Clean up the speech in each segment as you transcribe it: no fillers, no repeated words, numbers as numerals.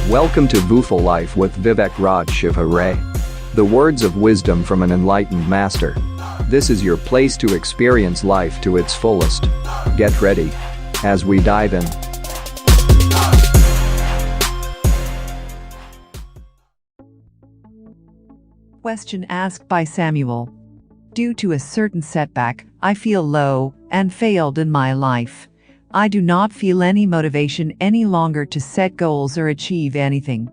Welcome to Buful Life with Vivek Raj Shiva Ray. The words of wisdom from an enlightened master. This is your place to experience life to its fullest. Get ready as we dive in. Question asked by Samuel. Due to a certain setback, I feel low and failed in my life. I do not feel any motivation any longer to set goals or achieve anything.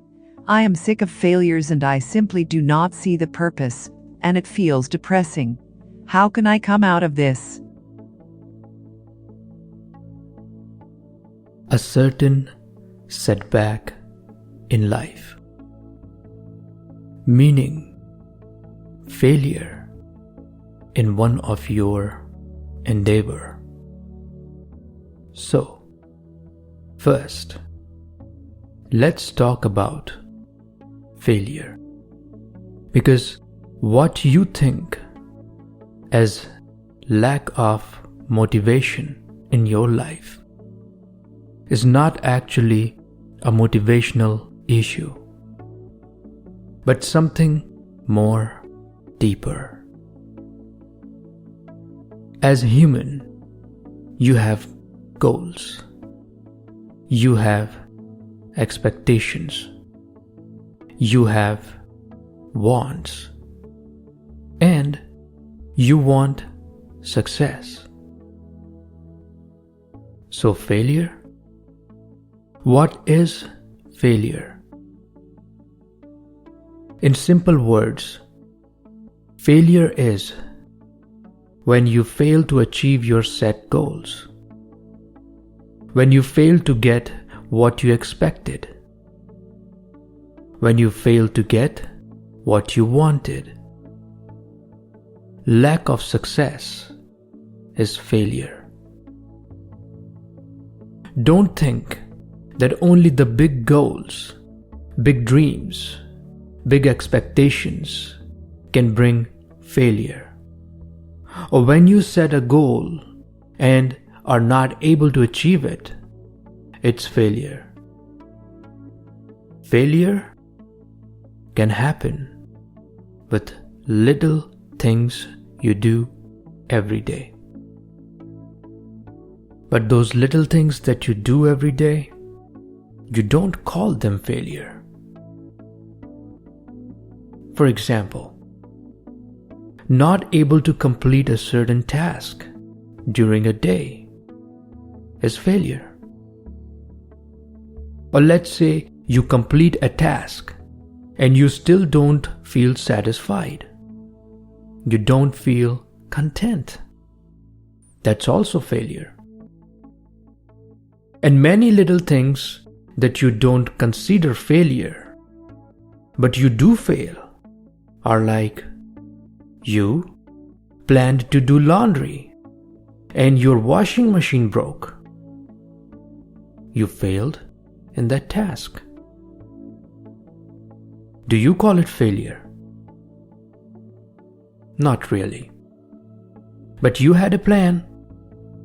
I am sick of failures and I simply do not see the purpose, and it feels depressing. How can I come out of this? A certain setback in life, meaning failure in one of your endeavor. So, first, let's talk about failure, because what you think as lack of motivation in your life is not actually a motivational issue, but something more deeper. As human, you have goals. You have expectations. You have wants. And you want success. So failure? What is failure? In simple words, failure is when you fail to achieve your set goals. When you fail to get what you expected. When you fail to get what you wanted. Lack of success is failure. Don't think that only the big goals, big dreams, big expectations can bring failure. Or when you set a goal and are not able to achieve it, it's failure. Failure can happen with little things you do every day. But those little things that you do every day, you don't call them failure. For example, not able to complete a certain task during a day is failure. Or let's say you complete a task and you still don't feel satisfied. You don't feel content. That's also failure. And many little things that you don't consider failure, but you do fail, are like you planned to do laundry and your washing machine broke. You failed in that task. Do you call it failure? Not really. But you had a plan,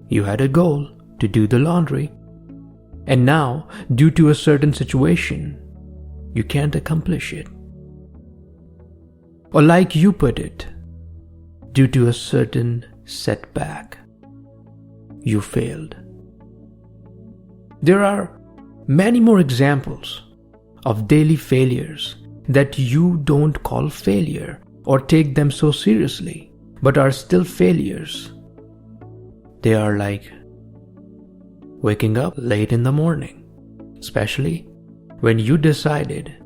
you had a goal to do the laundry, and now, due to a certain situation, you can't accomplish it. Or like you put it, due to a certain setback, you failed. There are many more examples of daily failures that you don't call failure or take them so seriously, but are still failures. They are like waking up late in the morning, especially when you decided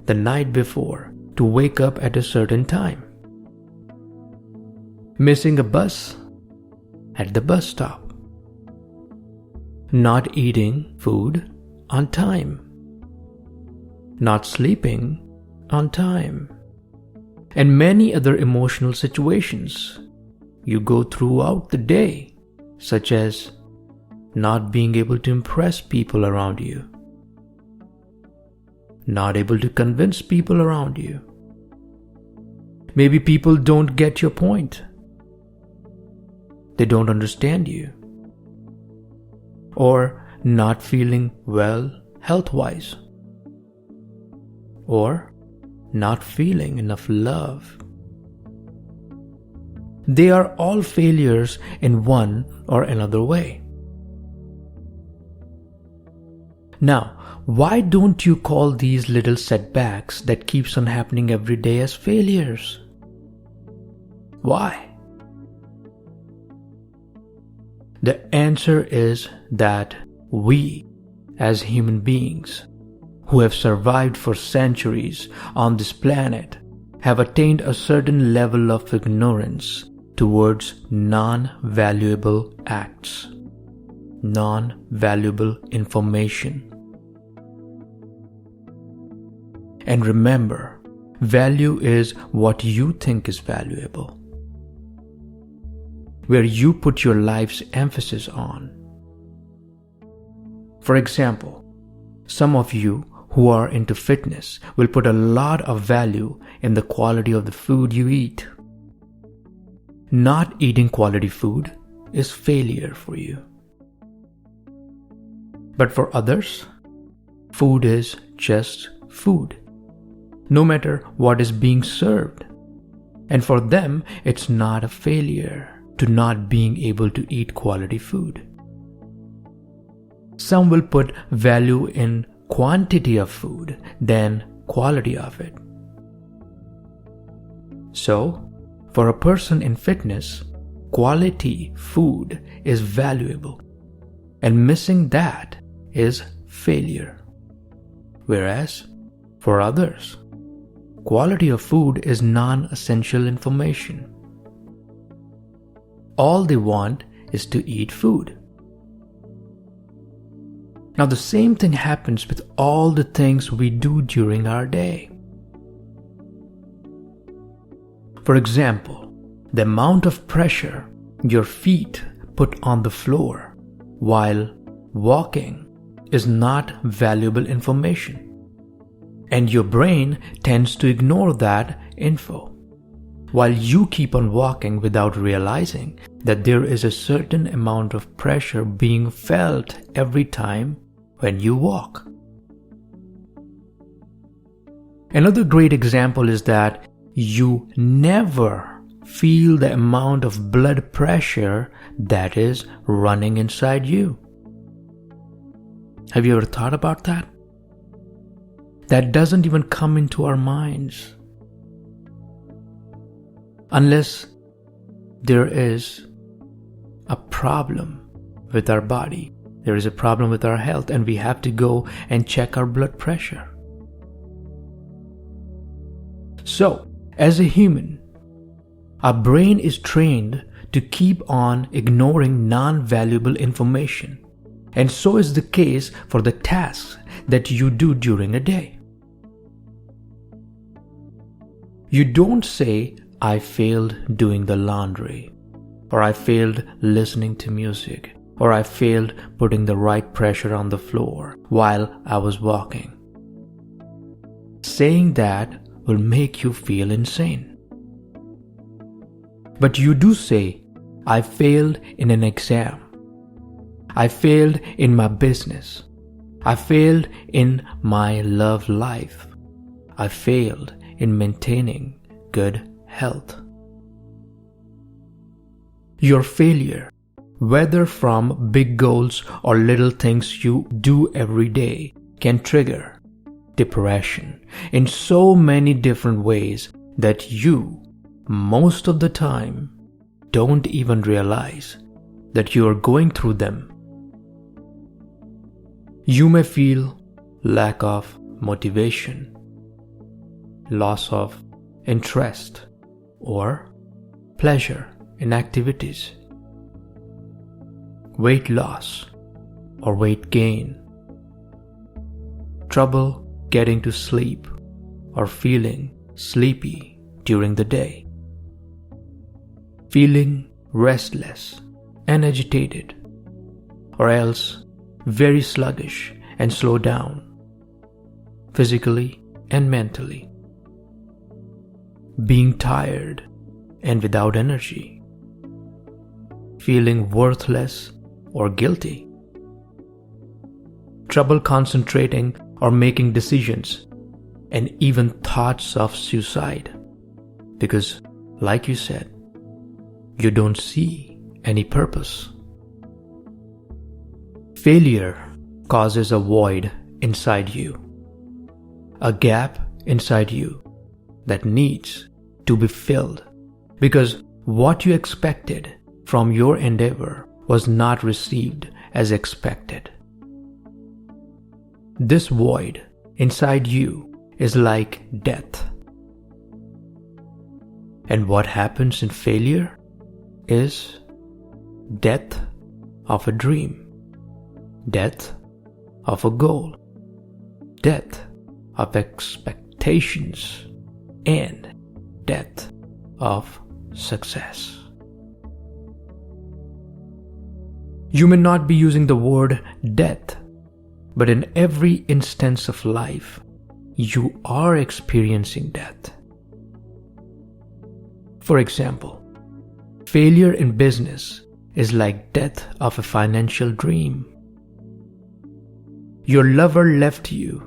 the night before to wake up at a certain time. Missing a bus at the bus stop. Not eating food on time. Not sleeping on time. And many other emotional situations you go throughout the day, such as not being able to impress people around you. Not able to convince people around you. Maybe people don't get your point. They don't understand you. Or not feeling well health-wise. or not feeling enough love. They are all failures in one or another way. Now, why don't you call these little setbacks that keeps on happening every day as failures? Why? The answer is that we, as human beings, who have survived for centuries on this planet, have attained a certain level of ignorance towards non-valuable acts, non-valuable information. And remember, value is what you think is valuable, where you put your life's emphasis on. For example, some of you who are into fitness will put a lot of value in the quality of the food you eat. Not eating quality food is failure for you. But for others, food is just food, no matter what is being served. And for them, it's not a failure to not being able to eat quality food. Some will put value in quantity of food than quality of it. So, for a person in fitness, quality food is valuable, and missing that is failure. Whereas, for others, quality of food is non-essential information. All they want is to eat food. Now, the same thing happens with all the things we do during our day. For example, the amount of pressure your feet put on the floor while walking is not valuable information, and your brain tends to ignore that info, while you keep on walking without realizing that there is a certain amount of pressure being felt every time when you walk. Another great example is that you never feel the amount of blood pressure that is running inside you. Have you ever thought about that? That doesn't even come into our minds unless there is a problem with our body. There is a problem with our health, and we have to go and check our blood pressure. So, as a human, our brain is trained to keep on ignoring non-valuable information. And so is the case for the tasks that you do during a day. You don't say, I failed doing the laundry, or I failed listening to music, or I failed putting the right pressure on the floor while I was walking. Saying that will make you feel insane. But you do say, I failed in an exam. I failed in my business. I failed in my love life. I failed in maintaining good health. Your failure, whether from big goals or little things you do every day, can trigger depression in so many different ways that you, most of the time, don't even realize that you are going through them. You may feel lack of motivation, loss of interest, or pleasure in activities, weight loss or weight gain, trouble getting to sleep or feeling sleepy during the day, feeling restless and agitated, or else very sluggish and slow down, physically and mentally, being tired and without energy, feeling worthless or guilty, trouble concentrating or making decisions, and even thoughts of suicide. Because, like you said, you don't see any purpose. Failure causes a void inside you, a gap inside you that needs to be filled because what you expected from your endeavor was not received as expected. This void inside you is like death. And what happens in failure is death of a dream, death of a goal, death of expectations, and death of success. You may not be using the word death, but in every instance of life, you are experiencing death. For example, failure in business is like death of a financial dream. Your lover left you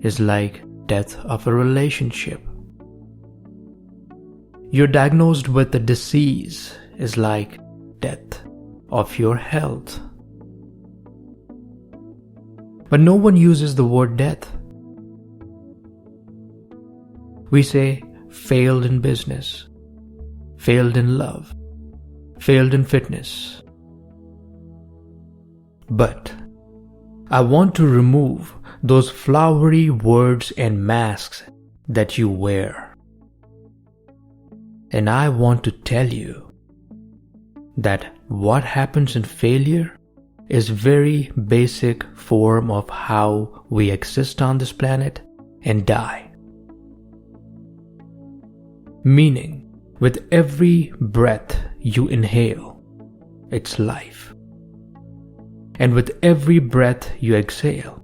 is like death of a relationship. You're diagnosed with a disease is like death of your health. But no one uses the word death. We say failed in business, failed in love, failed in fitness. But I want to remove those flowery words and masks that you wear. And I want to tell you that what happens in failure is very basic form of how we exist on this planet and die. Meaning, with every breath you inhale, it's life. And with every breath you exhale,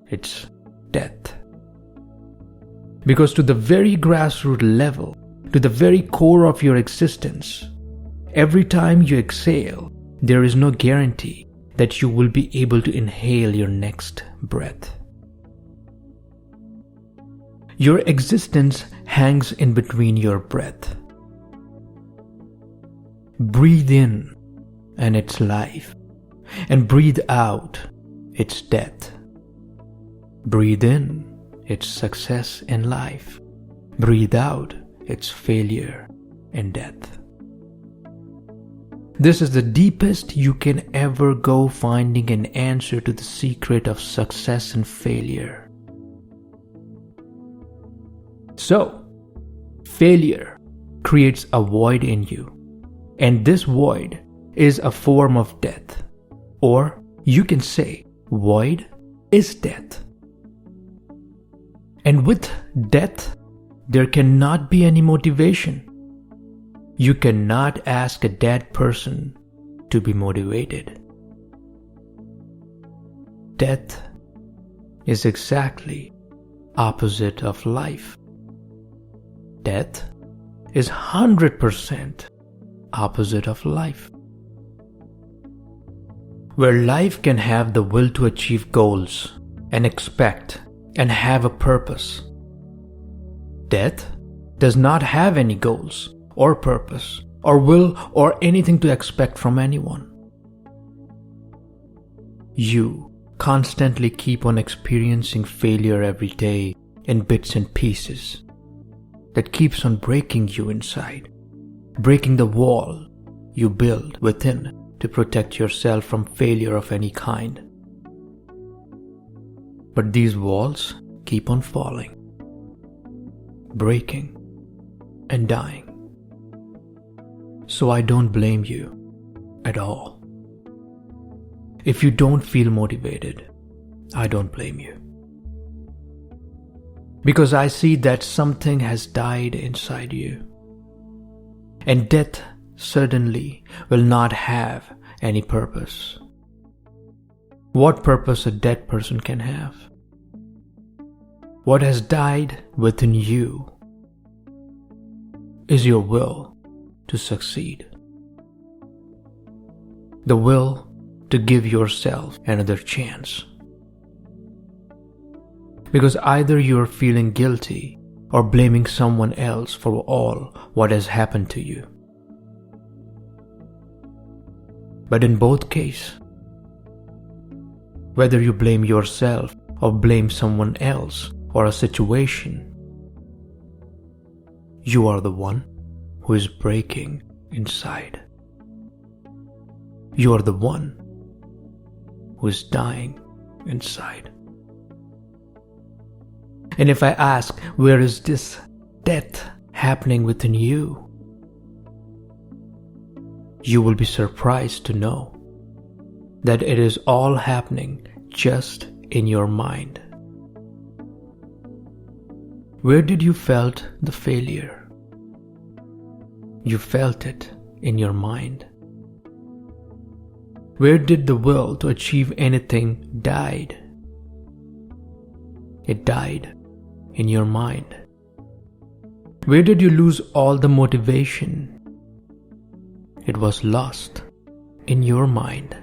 it's death. Because to the very grassroots level, to the very core of your existence, every time you exhale, there is no guarantee that you will be able to inhale your next breath. Your existence hangs in between your breath. Breathe in, and it's life. And breathe out, it's death. Breathe in, it's success and life. Breathe out, it's failure and death. This is the deepest you can ever go, finding an answer to the secret of success and failure. So, failure creates a void in you, and this void is a form of death. Or you can say, void is death. And with death, there cannot be any motivation. You cannot ask a dead person to be motivated. Death is exactly opposite of life. Death is 100% opposite of life. Where life can have the will to achieve goals and expect and have a purpose, death does not have any goals or purpose or will or anything to expect from anyone. You constantly keep on experiencing failure every day in bits and pieces that keeps on breaking you inside, breaking the wall you build within to protect yourself from failure of any kind. But these walls keep on falling, breaking, and dying. So I don't blame you at all. If you don't feel motivated, I don't blame you. Because I see that something has died inside you. And death certainly will not have any purpose. What purpose a dead person can have? What has died within you is your will to succeed. The will to give yourself another chance. Because either you're feeling guilty or blaming someone else for all what has happened to you. But in both cases, whether you blame yourself or blame someone else or a situation, you are the one who is breaking inside. You are the one who is dying inside. And if I ask, where is this death happening within you? You will be surprised to know that it is all happening just in your mind. Where did you felt the failure? You felt it in your mind. Where did the will to achieve anything died? It died in your mind. Where did you lose all the motivation? It was lost in your mind.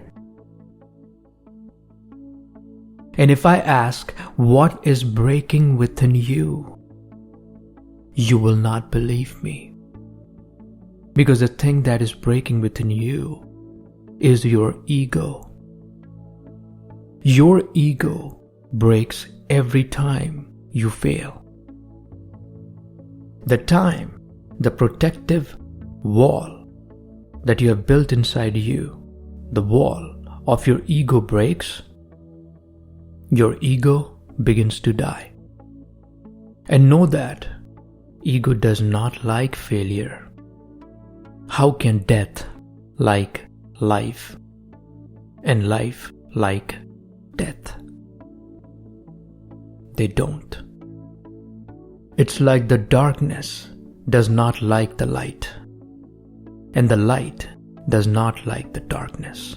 And if I ask, what is breaking within you? You will not believe me. Because the thing that is breaking within you is your ego. Your ego breaks every time you fail. The time the protective wall that you have built inside you, the wall of your ego breaks, your ego begins to die. And know that ego does not like failure. How can death like life and life like death? They don't. It's like the darkness does not like the light, and the light does not like the darkness.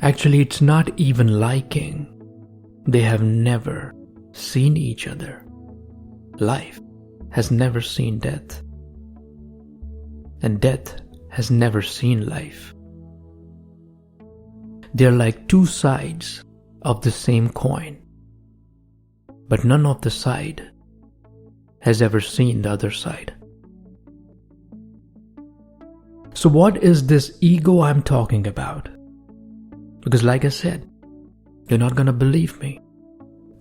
Actually, it's not even liking. They have never seen each other. Life has never seen death, and death has never seen life. They're like two sides of the same coin, but none of the side has ever seen the other side. So what is this ego I'm talking about? Because like I said, you're not gonna believe me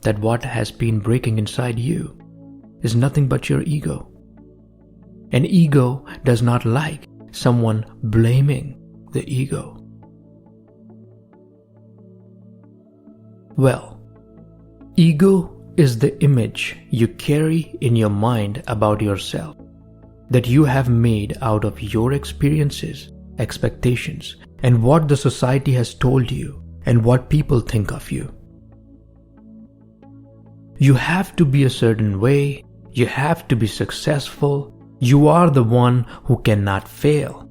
that what has been breaking inside you is nothing but your ego. An ego does not like someone blaming the ego. Well, ego is the image you carry in your mind about yourself that you have made out of your experiences, expectations, and what the society has told you and what people think of you. You have to be a certain way, you have to be successful, you are the one who cannot fail.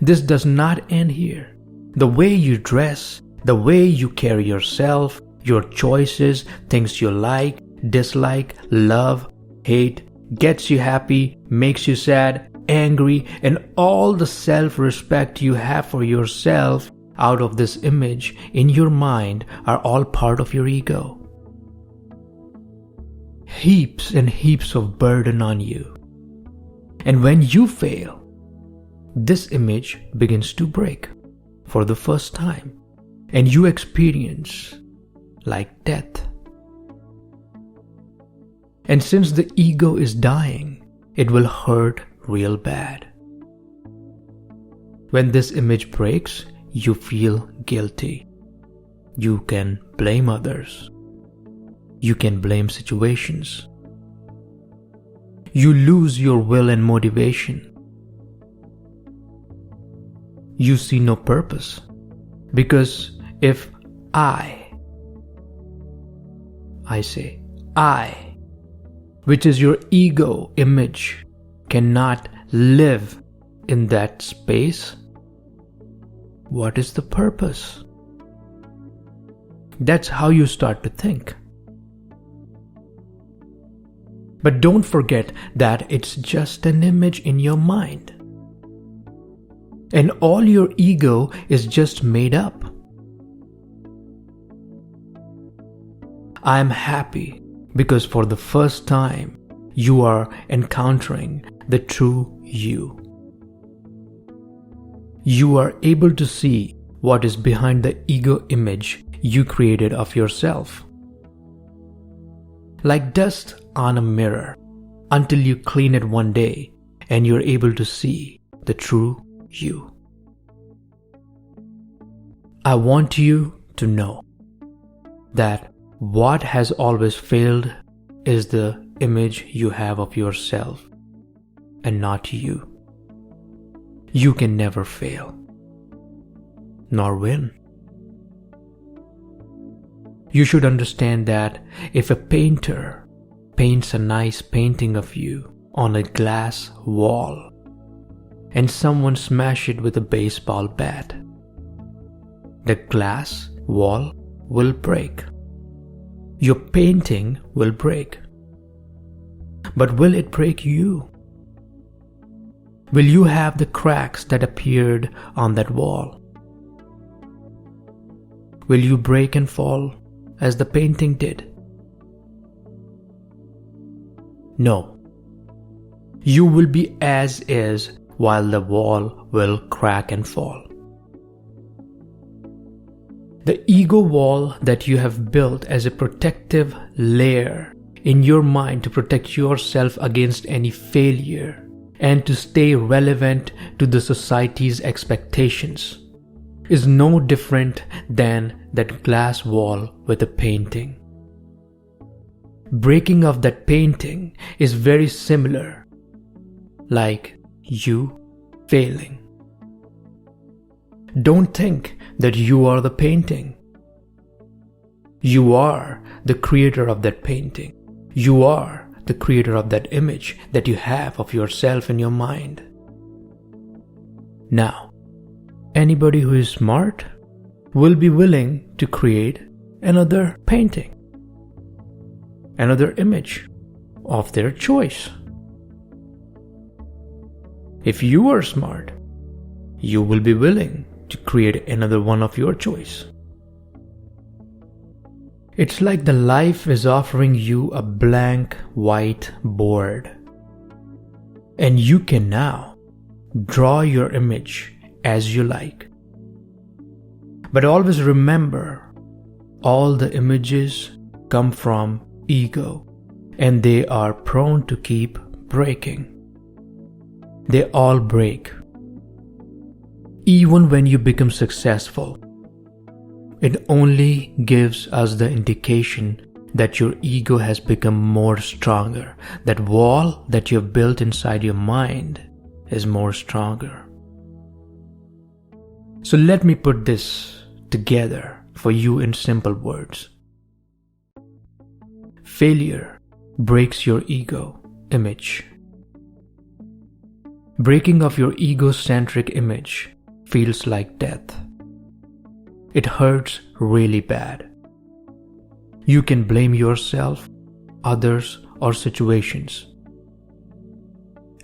This does not end here. The way you dress, the way you carry yourself, your choices, things you like, dislike, love, hate, gets you happy, makes you sad, angry, and all the self-respect you have for yourself out of this image in your mind are all part of your ego. Heaps and heaps of burden on you. And when you fail, this image begins to break for the first time, and you experience like death. And since the ego is dying, it will hurt real bad. When this image breaks, you feel guilty. You can blame others. You can blame situations. You lose your will and motivation. You see no purpose. Because if I say, I, which is your ego image, cannot live in that space, what is the purpose? That's how you start to think. But don't forget that it's just an image in your mind. And all your ego is just made up. I am happy because for the first time, you are encountering the true you. You are able to see what is behind the ego image you created of yourself. Like dust on a mirror, until you clean it one day and you're able to see the true you. I want you to know that what has always failed is the image you have of yourself and not you. You can never fail, nor win. You should understand that if a painter paints a nice painting of you on a glass wall and someone smashes it with a baseball bat, the glass wall will break. Your painting will break. But will it break you? Will you have the cracks that appeared on that wall? Will you break and fall as the painting did? No. You will be as is while the wall will crack and fall. The ego wall that you have built as a protective layer in your mind to protect yourself against any failure and to stay relevant to the society's expectations is no different than that glass wall with a painting. Breaking of that painting is very similar, like you failing. Don't think that you are the painting. You are the creator of that painting. You are the creator of that image that you have of yourself in your mind. Now, anybody who is smart will be willing to create another painting, another image of their choice. If you are smart, you will be willing to create another one of your choice. It's like the life is offering you a blank white board, and you can now draw your image as you like. But always remember, all the images come from ego, and they are prone to keep breaking. They all break. Even when you become successful, it only gives us the indication that your ego has become more stronger. That wall that you've built inside your mind is more stronger. So let me put this together for you in simple words. Failure breaks your ego image. Breaking of your egocentric image feels like death. It hurts really bad. You can blame yourself, others, or situations,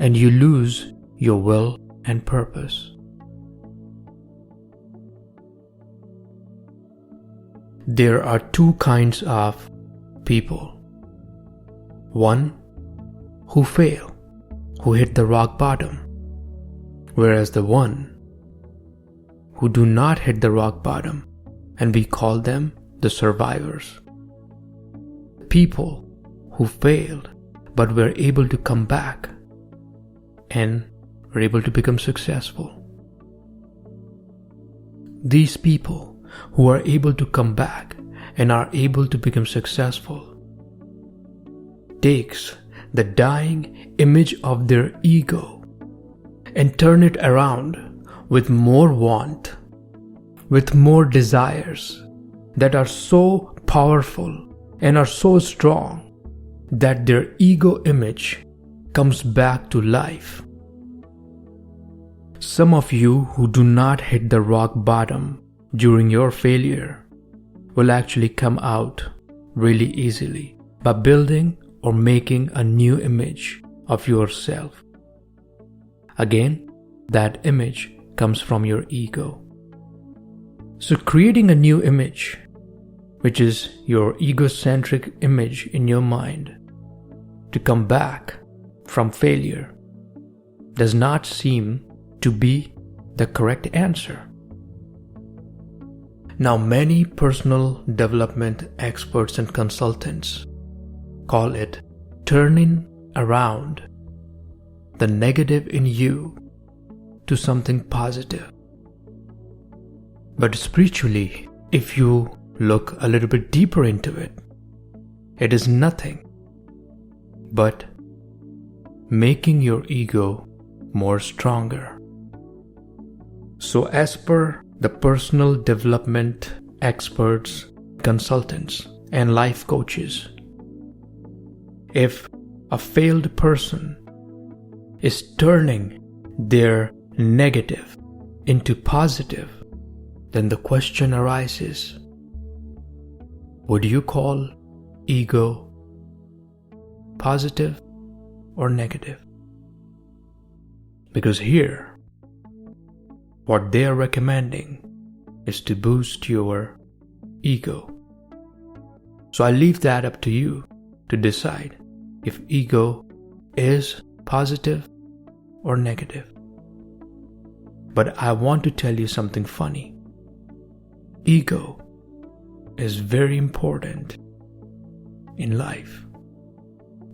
and you lose your will and purpose. There are two kinds of people. One, who fail, who hit the rock bottom, whereas the one who do not hit the rock bottom, and we call them the survivors. People who failed but were able to come back and were able to become successful. These people who are able to come back and are able to become successful takes the dying image of their ego and turn it around with more want, with more desires that are so powerful and are so strong that their ego image comes back to life. Some of you who do not hit the rock bottom during your failure will actually come out really easily by building or making a new image of yourself. Again, that image comes from your ego. So creating a new image which is your egocentric image in your mind, to come back from failure does not seem to be the correct answer. Now, many personal development experts and consultants call it turning around the negative in you to something positive. But spiritually, if you look a little bit deeper into it, it is nothing but making your ego more stronger. So as per the personal development experts, consultants, and life coaches, if a failed person is turning their negative into positive, then the question arises, would you call ego positive or negative? Because here, what they are recommending is to boost your ego. So I leave that up to you to decide if ego is positive or negative. But I want to tell you something funny. Ego is very important in life,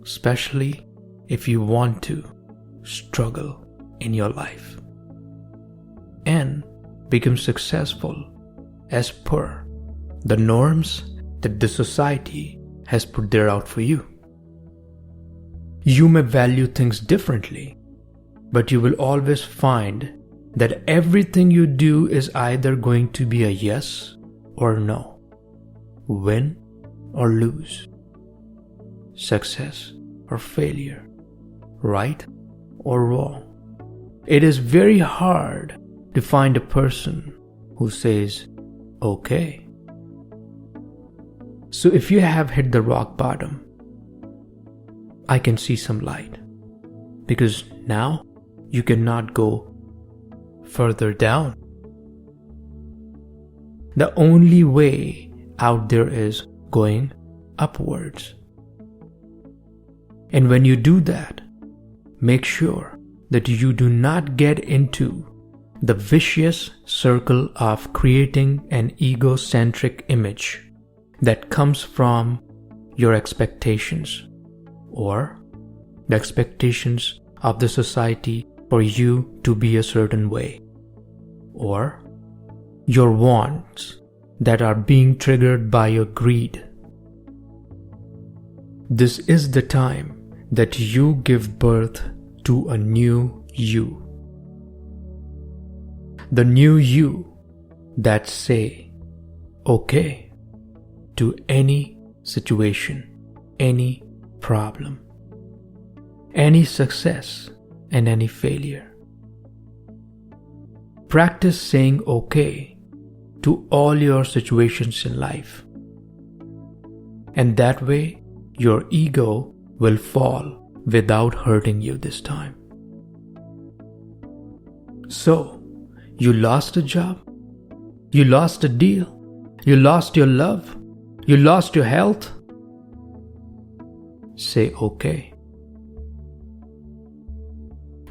especially if you want to struggle in your life and become successful as per the norms that the society has put there out for you. You may value things differently, but you will always find that everything you do is either going to be a yes or no, win or lose, success or failure, right or wrong. It is very hard to find a person who says, okay. So if you have hit the rock bottom, I can see some light, because now you cannot go further down. The only way out there is going upwards. And when you do that, make sure that you do not get into the vicious circle of creating an egocentric image that comes from your expectations or the expectations of the society for you to be a certain way, or your wants that are being triggered by your greed. This is the time that you give birth to a new you. The new you that say okay to any situation, any problem, any success and any failure. Practice saying okay to all your situations in life. And that way your ego will fall without hurting you this time. So, you lost a job, you lost a deal, you lost your love, you lost your health. Say okay.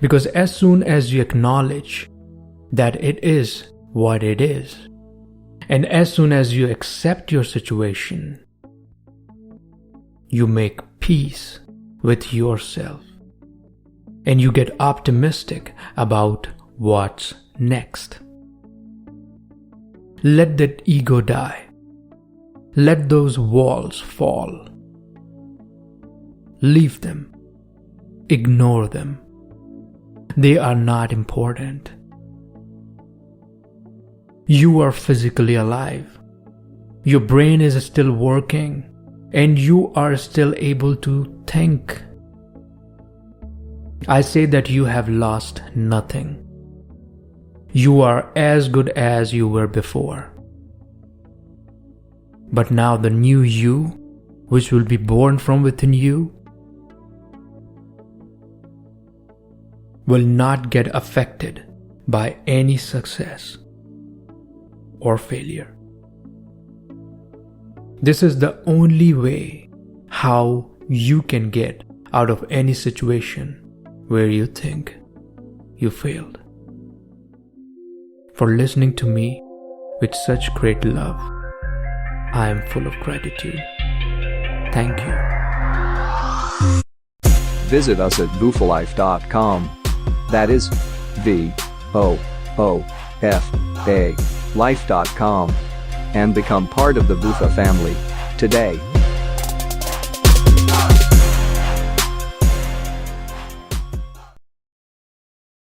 Because as soon as you acknowledge that it is what it is, and as soon as you accept your situation, you make peace with yourself and you get optimistic about what's next. Let that ego die. Let those walls fall. Leave them. Ignore them. They are not important. You are physically alive. Your brain is still working and you are still able to think. I say that you have lost nothing. You are as good as you were before. But now the new you, which will be born from within you, will not get affected by any success or failure. This is the only way how you can get out of any situation where you think you failed. For listening to me with such great love, I am full of gratitude. Thank you. Visit us at voofalife.com. That is VOOFA life.com and become part of the VOOFA family today.